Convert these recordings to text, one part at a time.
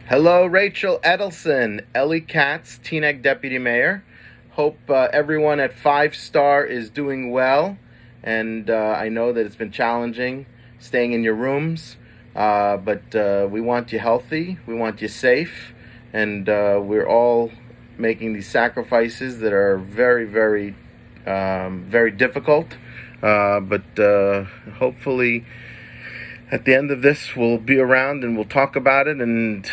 Hello, Rachel Edelson, Ellie Katz, Teaneck Deputy Mayor. Hope everyone at Five Star is doing well, and I know that it's been challenging staying in your rooms, but we want you healthy, we want you safe, and we're all making these sacrifices that are very, very difficult, but hopefully at the end of this, we'll be around and we'll talk about it and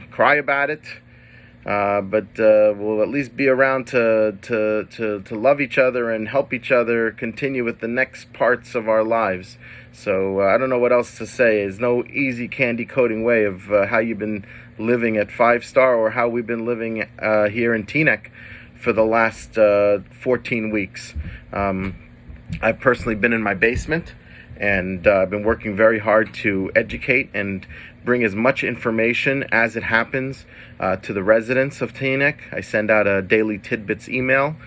cry about it. But we'll at least be around to love each other and help each other continue with the next parts of our lives. So I don't know what else to say. There's no easy candy coating way of how you've been living at Five Star or how we've been living here in Teaneck for the last 14 weeks. I've personally been in my basement, and I've been working very hard to educate and bring as much information as it happens to the residents of Teaneck. I send out a daily tidbits email.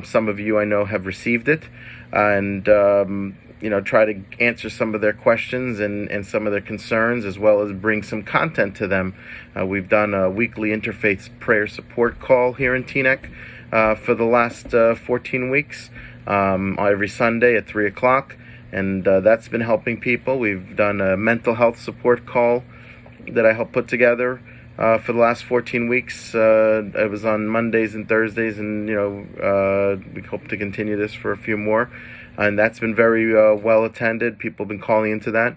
Some of you I know have received it, and try to answer some of their questions and some of their concerns, as well as bring some content to them. We've done a weekly interfaith prayer support call here in Teaneck for the last 14 weeks, every Sunday at 3 o'clock. And that's been helping people. We've done a mental health support call that I helped put together for the last 14 weeks. It was on Mondays and Thursdays, and we hope to continue this for a few more. And that's been very well attended. People have been calling into that.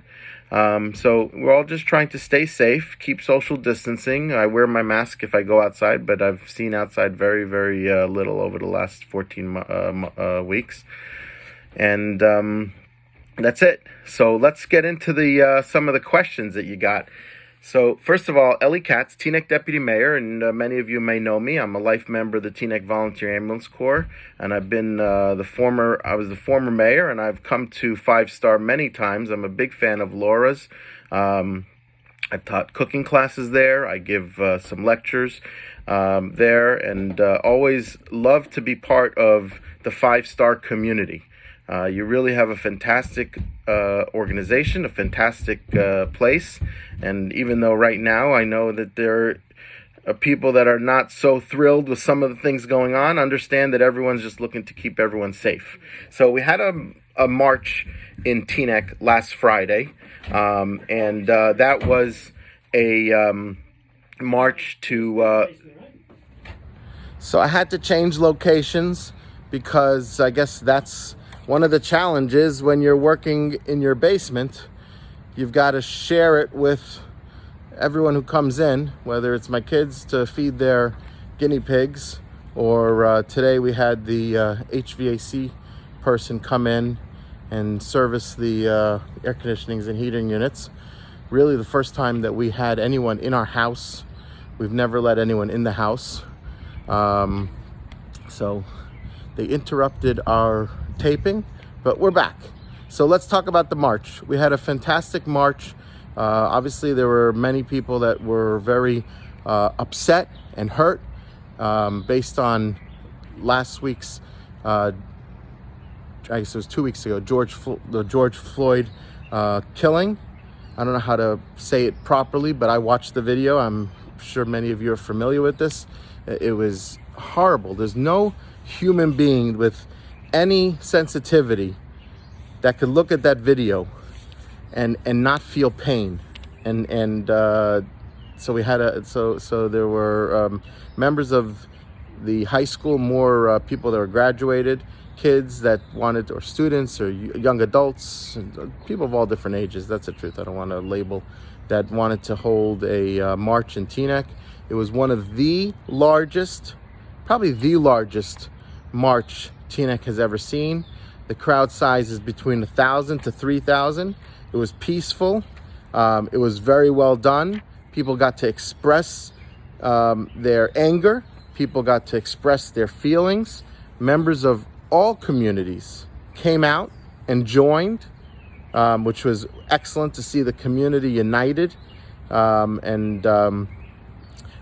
So we're all just trying to stay safe, keep social distancing. I wear my mask if I go outside, but I've seen outside very, very little over the last 14 weeks. And that's it. So let's get into the some of the questions that you got. So first of all, Ellie Katz, Teaneck Deputy Mayor, and many of you may know me. I'm a life member of the Teaneck Volunteer Ambulance Corps, and I've been I was the former mayor, and I've come to Five Star many times. I'm a big fan of Laura's. I've taught cooking classes there. I give some lectures there, and always love to be part of the Five Star community. You really have a fantastic organization, a fantastic place. And even though right now I know that there are people that are not so thrilled with some of the things going on, understand that everyone's just looking to keep everyone safe. So we had a march in Teaneck last Friday, and that was a march to... So I had to change locations because I guess that's one of the challenges when you're working in your basement. You've got to share it with everyone who comes in, whether it's my kids to feed their guinea pigs, or today we had the HVAC person come in and service the air conditionings and heating units. Really the first time that we had anyone in our house. We've never let anyone in the house. So they interrupted our taping, but we're back. So let's talk about the march. We had a fantastic march. Obviously there were many people that were very upset and hurt based on last week's I guess it was 2 weeks ago, the George Floyd killing. I don't know how to say it properly, but I watched the video. I'm sure many of you are familiar with this. It was horrible. There's no human being with any sensitivity that could look at that video and not feel pain. And so we had so there were members of the high school, more people that were graduated, kids that wanted, or students, or young adults, people of all different ages. That's the truth. I don't want to label, that wanted to hold a march in Teaneck. It was one of the largest, probably the largest march Teaneck has ever seen. The crowd size is between 1,000 to 3,000. It was peaceful. It was very well done. People got to express their anger. People got to express their feelings. Members of all communities came out and joined, which was excellent to see the community united.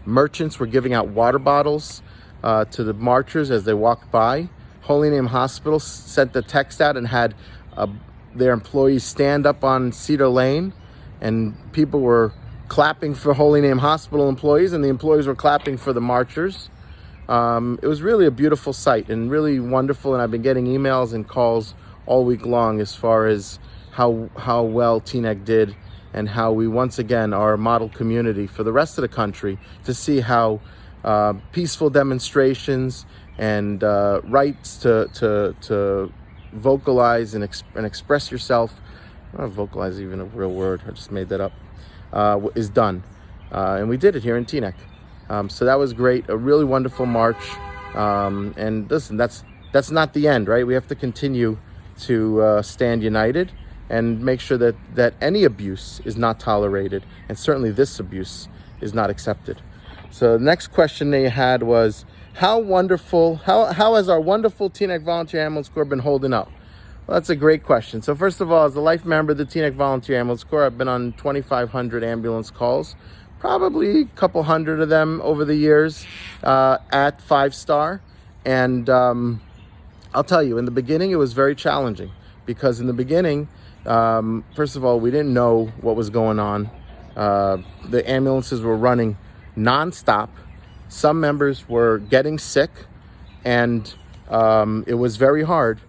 Merchants were giving out water bottles to the marchers as they walked by. Holy Name Hospital sent the text out and had their employees stand up on Cedar Lane, and people were clapping for Holy Name Hospital employees, and the employees were clapping for the marchers. It was really a beautiful sight and really wonderful, and I've been getting emails and calls all week long as far as how well Teaneck did, and how we once again are a model community for the rest of the country to see how peaceful demonstrations and rights to vocalize and express yourself. I don't know if vocalize is even a real word, I just made that up, is done. And we did it here in Teaneck. So that was great, a really wonderful march. And listen, that's not the end, right? We have to continue to stand united and make sure that any abuse is not tolerated, and certainly this abuse is not accepted. So the next question they had was, how has our wonderful Teaneck Volunteer Ambulance Corps been holding up? Well, that's a great question. So first of all, as a life member of the Teaneck Volunteer Ambulance Corps, I've been on 2,500 ambulance calls, probably a couple hundred of them over the years at 5-Star. And I'll tell you, in the beginning, it was very challenging, because in the beginning, first of all, we didn't know what was going on. The ambulances were running nonstop. Some members were getting sick, and it was very hard